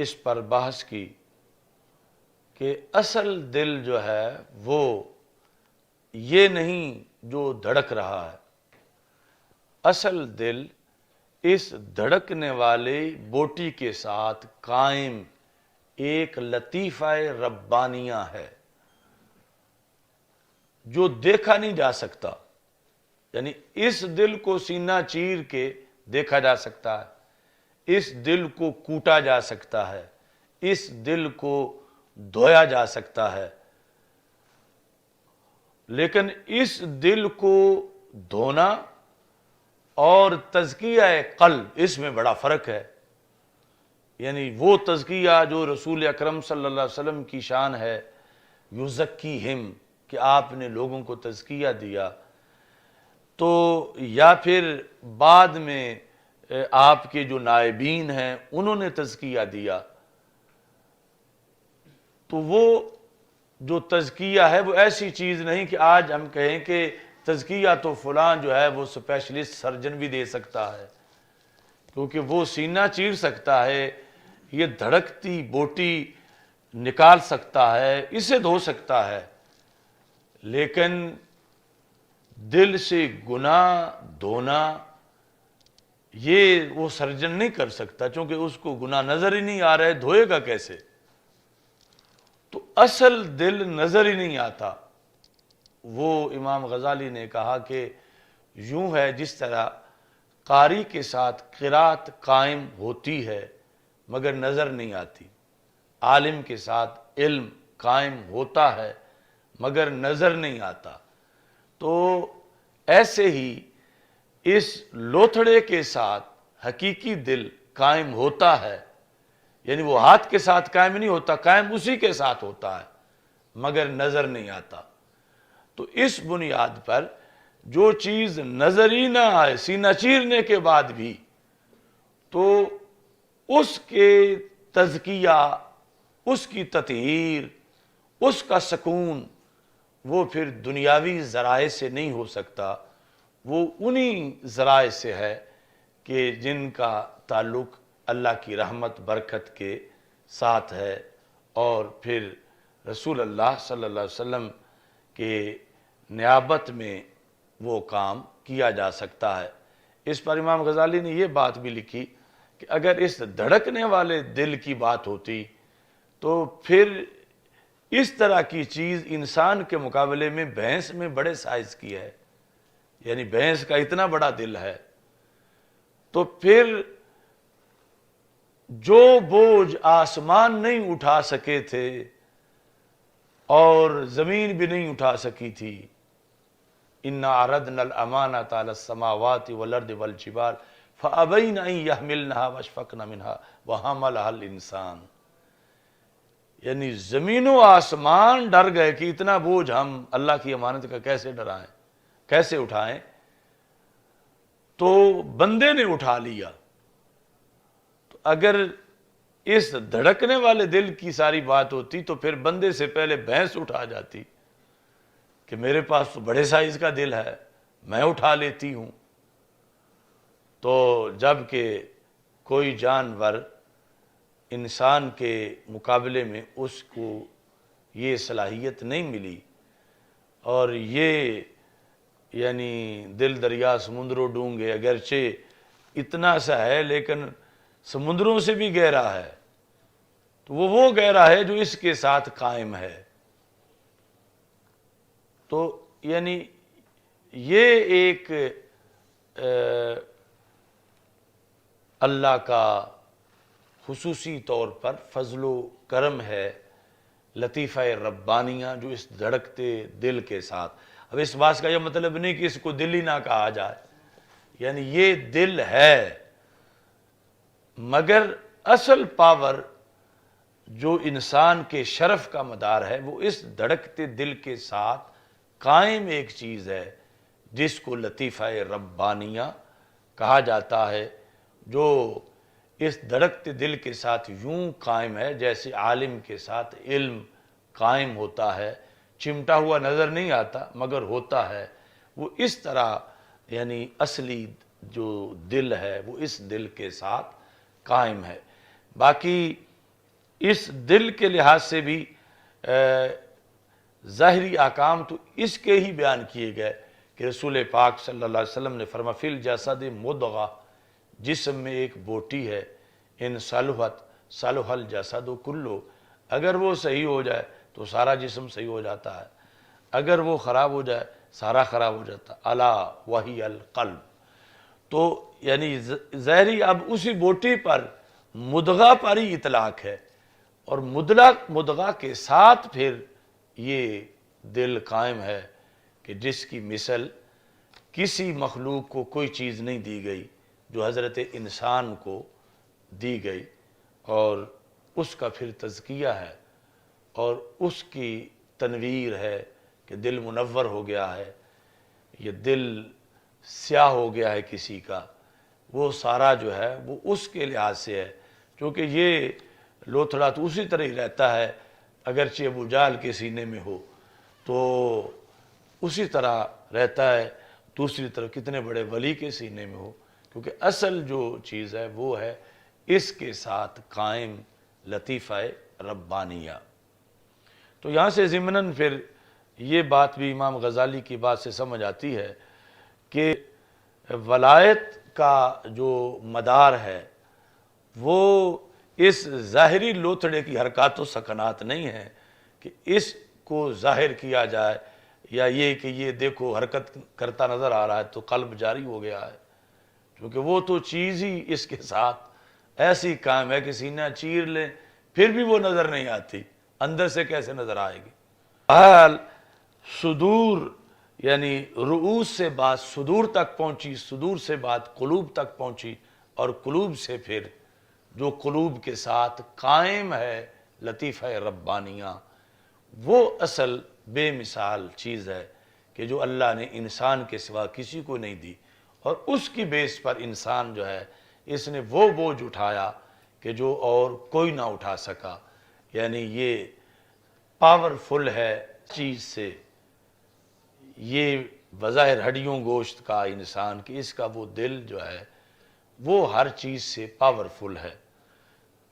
اس پر بحث کی کہ اصل دل جو ہے وہ یہ نہیں جو دھڑک رہا ہے، اصل دل اس دھڑکنے والے بوٹی کے ساتھ قائم ایک لطیفہ ربانیہ ہے جو دیکھا نہیں جا سکتا. یعنی اس دل کو سینہ چیر کے دیکھا جا سکتا ہے، اس دل کو کوٹا جا سکتا ہے، اس دل کو دھویا جا سکتا ہے، لیکن اس دل کو دھونا اور تزکیہ قلب اس میں بڑا فرق ہے. یعنی وہ تزکیہ جو رسول اکرم صلی اللہ علیہ وسلم کی شان ہے، یزکیہم، کہ آپ نے لوگوں کو تزکیہ دیا، تو یا پھر بعد میں آپ کے جو نائبین ہیں انہوں نے تزکیہ دیا، تو وہ جو تزکیہ ہے وہ ایسی چیز نہیں کہ آج ہم کہیں کہ تزکیہ تو فلان جو ہے وہ اسپیشلسٹ سرجن بھی دے سکتا ہے، کیونکہ وہ سینہ چیر سکتا ہے، یہ دھڑکتی بوٹی نکال سکتا ہے، اسے دھو سکتا ہے، لیکن دل سے گناہ دھونا یہ وہ سرجن نہیں کر سکتا، چونکہ اس کو گناہ نظر ہی نہیں آ رہا ہے، دھوئے گا کیسے؟ تو اصل دل نظر ہی نہیں آتا. وہ امام غزالی نے کہا کہ یوں ہے جس طرح قاری کے ساتھ قرات قائم ہوتی ہے مگر نظر نہیں آتی، عالم کے ساتھ علم قائم ہوتا ہے مگر نظر نہیں آتا، تو ایسے ہی اس لوتھڑے کے ساتھ حقیقی دل قائم ہوتا ہے. یعنی وہ ہاتھ کے ساتھ قائم نہیں ہوتا، قائم اسی کے ساتھ ہوتا ہے مگر نظر نہیں آتا. تو اس بنیاد پر جو چیز نظر ہی نہ آئے سینہ چیرنے کے بعد بھی، تو اس کے تزکیہ، اس کی تطہیر، اس کا سکون وہ پھر دنیاوی ذرائع سے نہیں ہو سکتا، وہ انہی ذرائع سے ہے کہ جن کا تعلق اللہ کی رحمت برکت کے ساتھ ہے، اور پھر رسول اللہ صلی اللہ علیہ وسلم کے نیابت میں وہ کام کیا جا سکتا ہے. اس پر امام غزالی نے یہ بات بھی لکھی کہ اگر اس دھڑکنے والے دل کی بات ہوتی تو پھر اس طرح کی چیز انسان کے مقابلے میں بھینس میں بڑے سائز کی ہے، یعنی بھینس کا اتنا بڑا دل ہے، تو پھر جو بوجھ آسمان نہیں اٹھا سکے تھے اور زمین بھی نہیں اٹھا سکی تھی، اِنَّا عَرَضْنَا الْأَمَانَةَ عَلَى السَّمَاوَاتِ وَالْأَرْضِ وَالْجِبَالِ فَأَبَيْنَ أَن يَحْمِلْنَهَا وَأَشْفَقْنَ مِنْهَا وَحَمَلَهَا الْإِنسَانُ. یعنی زمین و آسمان ڈر گئے کہ اتنا بوجھ ہم اللہ کی امانت کا کیسے ڈرائیں، کیسے اٹھائیں، تو بندے نے اٹھا لیا. تو اگر اس دھڑکنے والے دل کی ساری بات ہوتی تو پھر بندے سے پہلے بھینس اٹھا جاتی کہ میرے پاس تو بڑے سائز کا دل ہے، میں اٹھا لیتی ہوں. تو جب کہ کوئی جانور انسان کے مقابلے میں اس کو یہ صلاحیت نہیں ملی، اور یہ یعنی دل دریا سمندروں ڈونگے اگرچہ اتنا سا ہے لیکن سمندروں سے بھی گہرا ہے، تو وہ گہرا ہے جو اس کے ساتھ قائم ہے. تو یعنی یہ ایک اللہ کا خصوصی طور پر فضل و کرم ہے، لطیفہ ربانیہ جو اس دھڑکتے دل کے ساتھ. اب اس بات کا یہ مطلب نہیں کہ اس کو دل ہی نہ کہا جائے، یعنی یہ دل ہے، مگر اصل پاور جو انسان کے شرف کا مدار ہے وہ اس دھڑکتے دل کے ساتھ قائم ایک چیز ہے جس کو لطیفہ ربانیہ کہا جاتا ہے، جو اس دھڑکتے دل کے ساتھ یوں قائم ہے جیسے عالم کے ساتھ علم قائم ہوتا ہے، چمٹا ہوا نظر نہیں آتا مگر ہوتا ہے. وہ اس طرح یعنی اصلی جو دل ہے وہ اس دل کے ساتھ قائم ہے. باقی اس دل کے لحاظ سے بھی ظاہری احکام تو اس کے ہی بیان کیے گئے کہ رسول پاک صلی اللہ علیہ وسلم نے فرمایا فی الجسد مضغہ، جسم میں ایک بوٹی ہے، ان صلحت صلح الجسد کلہ، اگر وہ صحیح ہو جائے تو سارا جسم صحیح ہو جاتا ہے، اگر وہ خراب ہو جائے سارا خراب ہو جاتا ہے، الا وہی القلب۔ تو یعنی ظاہری اب اسی بوٹی پر مدغہ پر ہی اطلاق ہے، اور مدغہ کے ساتھ پھر یہ دل قائم ہے کہ جس کی مثل کسی مخلوق کو کوئی چیز نہیں دی گئی جو حضرت انسان کو دی گئی، اور اس کا پھر تزکیہ ہے اور اس کی تنویر ہے کہ دل منور ہو گیا ہے، یہ دل سیاہ ہو گیا ہے کسی کا، وہ سارا جو ہے وہ اس کے لحاظ سے ہے، کیونکہ یہ لوتھڑا تو اسی طرح ہی رہتا ہے، اگرچہ ابو جہل کے سینے میں ہو تو اسی طرح رہتا ہے، دوسری طرف کتنے بڑے ولی کے سینے میں ہو، کیونکہ اصل جو چیز ہے وہ ہے اس کے ساتھ قائم لطیفہ ربانیہ۔ تو یہاں سے ضمناً پھر یہ بات بھی امام غزالی کی بات سے سمجھ آتی ہے کہ ولایت کا جو مدار ہے وہ اس ظاہری لوتھڑے کی حرکات و سکنات نہیں ہے کہ اس کو ظاہر کیا جائے، یا یہ کہ یہ دیکھو حرکت کرتا نظر آ رہا ہے تو قلب جاری ہو گیا ہے، کیونکہ وہ تو چیز ہی اس کے ساتھ ایسی قائم ہے کہ سینہ چیر لیں پھر بھی وہ نظر نہیں آتی، اندر سے کیسے نظر آئے گی۔ حال صدور یعنی رؤوس سے بات صدور تک پہنچی، صدور سے بات قلوب تک پہنچی، اور قلوب سے پھر جو قلوب کے ساتھ قائم ہے لطیفہ ربانیہ، وہ اصل بے مثال چیز ہے کہ جو اللہ نے انسان کے سوا کسی کو نہیں دی، اور اس کی بیس پر انسان جو ہے اس نے وہ بوجھ اٹھایا کہ جو اور کوئی نہ اٹھا سکا، یعنی یہ پاورفل ہے چیز سے، یہ بظاہر ہڈیوں گوشت کا انسان کہ اس کا وہ دل جو ہے وہ ہر چیز سے پاورفل ہے،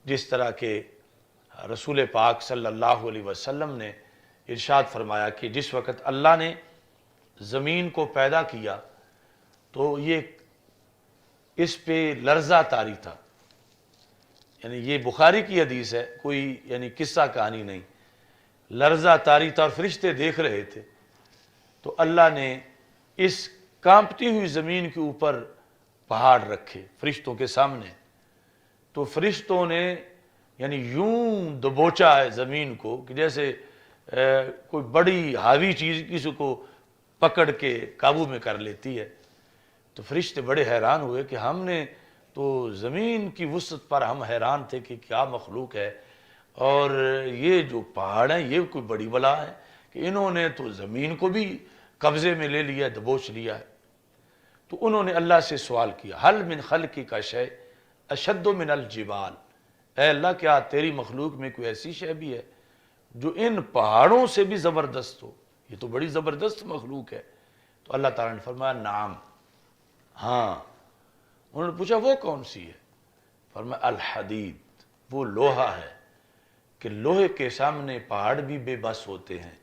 جس طرح کہ رسول پاک صلی اللہ علیہ وسلم نے ارشاد فرمایا کہ جس وقت اللہ نے زمین کو پیدا کیا تو یہ اس پہ لرزہ طاری تھا، یعنی یہ بخاری کی حدیث ہے، کوئی یعنی قصہ کہانی نہیں، لرزہ طاری تھا اور فرشتے دیکھ رہے تھے، تو اللہ نے اس کانپتی ہوئی زمین کے اوپر پہاڑ رکھے فرشتوں کے سامنے، تو فرشتوں نے یعنی یوں دبوچا ہے زمین کو کہ جیسے کوئی بڑی حاوی چیز کسی کو پکڑ کے قابو میں کر لیتی ہے، تو فرشتے بڑے حیران ہوئے کہ ہم نے تو زمین کی وسعت پر ہم حیران تھے کہ کیا مخلوق ہے، اور یہ جو پہاڑ ہیں یہ کوئی بڑی بلا ہے کہ انہوں نے تو زمین کو بھی قبضے میں لے لیا، دبوچ لیا ہے۔ تو انہوں نے اللہ سے سوال کیا حل من خلقک شیء اشد من الجبال، اے اللہ کیا تیری مخلوق میں کوئی ایسی شے بھی ہے جو ان پہاڑوں سے بھی زبردست ہو، یہ تو بڑی زبردست مخلوق ہے۔ تو اللہ تعالیٰ نے فرمایا نعم، ہاں۔ انہوں نے پوچھا وہ کون سی ہے؟ فرمایا الحدید، وہ لوہا ہے کہ لوہے کے سامنے پہاڑ بھی بے بس ہوتے ہیں،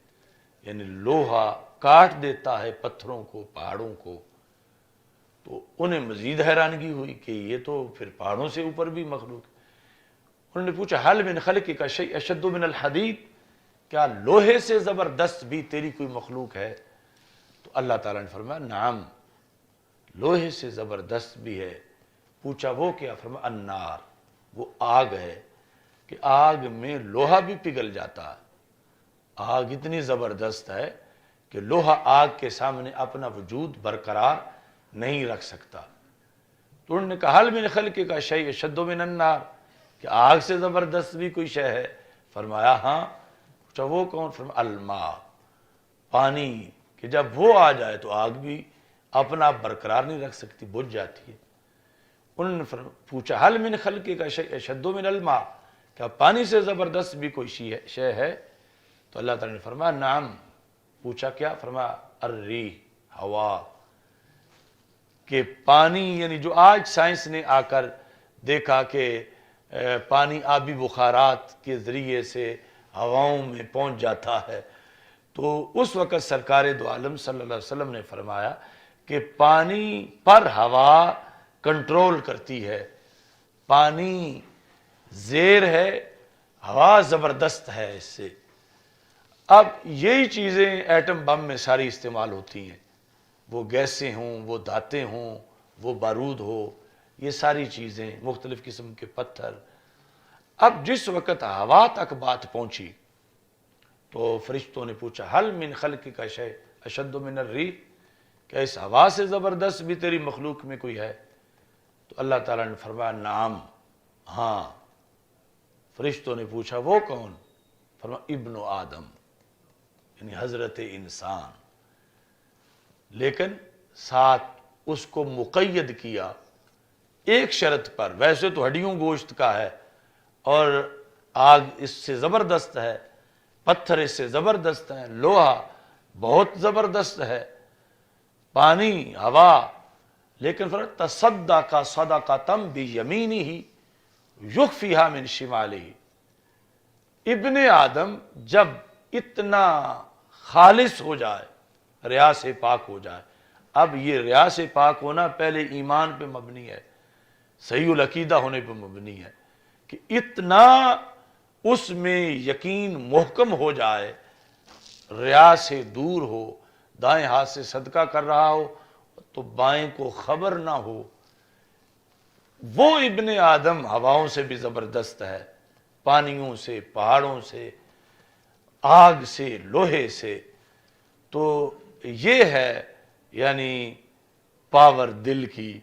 یعنی لوہا کاٹ دیتا ہے پتھروں کو، پہاڑوں کو۔ تو انہیں مزید حیرانگی ہوئی کہ یہ تو پھر پہاڑوں سے اوپر بھی مخلوق ہے۔ انہوں نے پوچھا حل من خلقک شیء اشد من الحدید، کیا لوہے سے زبردست بھی تیری کوئی مخلوق ہے؟ تو اللہ تعالیٰ نے فرمایا نعم، لوہے سے زبردست بھی ہے۔ پوچھا وہ کیا؟ فرمایا النار، وہ آگ ہے کہ آگ میں لوہا بھی پگھل جاتا ہے، آگ اتنی زبردست ہے کہ لوہا آگ کے سامنے اپنا وجود برقرار نہیں رکھ سکتا۔ تو انہوں نے کہا حل من خلقک شیء اشد من النار، کہ آگ سے زبردست بھی کوئی شے ہے؟ فرمایا ہاں۔ پوچھا وہ کون؟ فرمایا الماء، پانی، کہ جب وہ آ جائے تو آگ بھی اپنا برقرار نہیں رکھ سکتی، بجھ جاتی ہے۔ انہوں نے پوچھا حل من خلقک شیء اشد من الماء، کیا پانی سے زبردست بھی کوئی شے ہے؟ تو اللہ تعالیٰ نے فرمایا نعم۔ پوچھا کیا؟ فرمایا الریح، ہوا، کہ پانی یعنی جو آج سائنس نے آ کر دیکھا کہ پانی آبی بخارات کے ذریعے سے ہواؤں میں پہنچ جاتا ہے، تو اس وقت سرکار دو عالم صلی اللہ علیہ وسلم نے فرمایا کہ پانی پر ہوا کنٹرول کرتی ہے، پانی زیر ہے، ہوا زبردست ہے اس سے۔ اب یہی چیزیں ایٹم بم میں ساری استعمال ہوتی ہیں، وہ گیسیں ہوں، وہ دھاتیں ہوں، وہ بارود ہو، یہ ساری چیزیں، مختلف قسم کے پتھر۔ اب جس وقت ہوا تک بات پہنچی تو فرشتوں نے پوچھا حل من خلق کا شے اشد من الریح، کیا اس ہوا سے زبردست بھی تیری مخلوق میں کوئی ہے؟ تو اللہ تعالیٰ نے فرمایا نعم، ہاں۔ فرشتوں نے پوچھا وہ کون؟ فرمایا ابن آدم، یعنی حضرت انسان، لیکن ساتھ اس کو مقید کیا ایک شرط پر۔ ویسے تو ہڈیوں گوشت کا ہے اور آگ اس سے زبردست ہے، پتھر اس سے زبردست ہے، لوہا بہت زبردست ہے، پانی، ہوا، لیکن فرق تصدق صدقۃ بیمینہ یخفیہا من شمالہ۔ ابن آدم جب اتنا خالص ہو جائے، ریا سے پاک ہو جائے، اب یہ ریا سے پاک ہونا پہلے ایمان پہ مبنی ہے، صحیح العقیدہ ہونے پہ مبنی ہے، کہ اتنا اس میں یقین محکم ہو جائے، ریا سے دور ہو، دائیں ہاتھ سے صدقہ کر رہا ہو تو بائیں کو خبر نہ ہو، وہ ابن آدم ہواؤں سے بھی زبردست ہے، پانیوں سے، پہاڑوں سے، آگ سے، لوہے سے۔ تو یہ ہے یعنی پاور دل کی،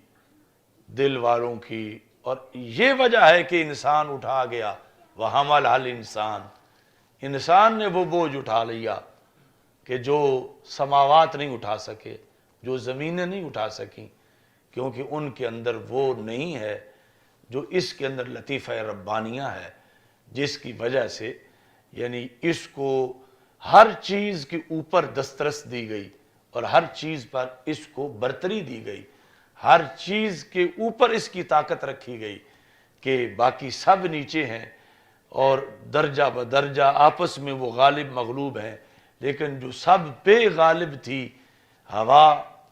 دل والوں کی، اور یہ وجہ ہے کہ انسان اٹھا گیا، وَحَمَلَ الْإِنسان، انسان نے وہ بوجھ اٹھا لیا کہ جو سماوات نہیں اٹھا سکے، جو زمینیں نہیں اٹھا سکیں، کیونکہ ان کے اندر وہ نہیں ہے جو اس کے اندر لطیفہ ربانیہ ہے، جس کی وجہ سے یعنی اس کو ہر چیز کے اوپر دسترس دی گئی اور ہر چیز پر اس کو برتری دی گئی، ہر چیز کے اوپر اس کی طاقت رکھی گئی کہ باقی سب نیچے ہیں اور درجہ بدرجہ آپس میں وہ غالب مغلوب ہیں، لیکن جو سب پہ غالب تھی ہوا،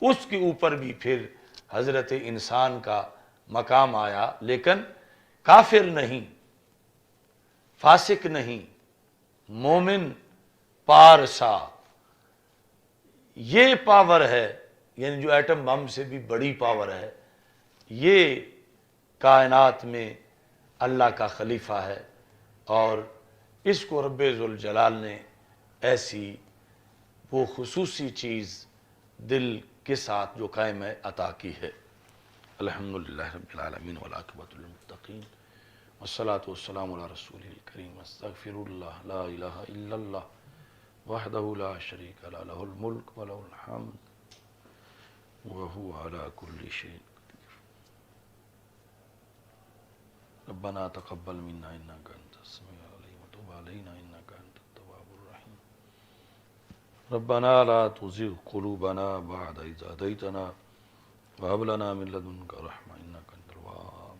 اس کے اوپر بھی پھر حضرت انسان کا مقام آیا، لیکن کافر نہیں، فاسق نہیں، مومن پارسا۔ یہ پاور ہے، یعنی جو ایٹم بم سے بھی بڑی پاور ہے، یہ کائنات میں اللہ کا خلیفہ ہے، اور اس کو رب ذوالجلال نے ایسی وہ خصوصی چیز دل کے ساتھ جو قائم ہے عطا کی ہے۔ الحمدللہ رب العالمین والعاقبۃ للمتقین والصلاة والسلام علی رسول الکریم۔ استغفر اللہ، لا الہ الا اللہ وحدہ لا شریک لہ، لہ الملک ولہ الحمد وہو علی کل شیء قدیر۔ ربنا تقبل منا انک انت السمیع العلیم وتب علینا انک انت التواب الرحیم۔ ربنا لا تزغ قلوبنا بعد اذ ہدیتنا وهب لنا من لدنک رحمۃ انک انت الوہاب۔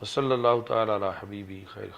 وصلی اللہ تعالی علی حبیبی خیر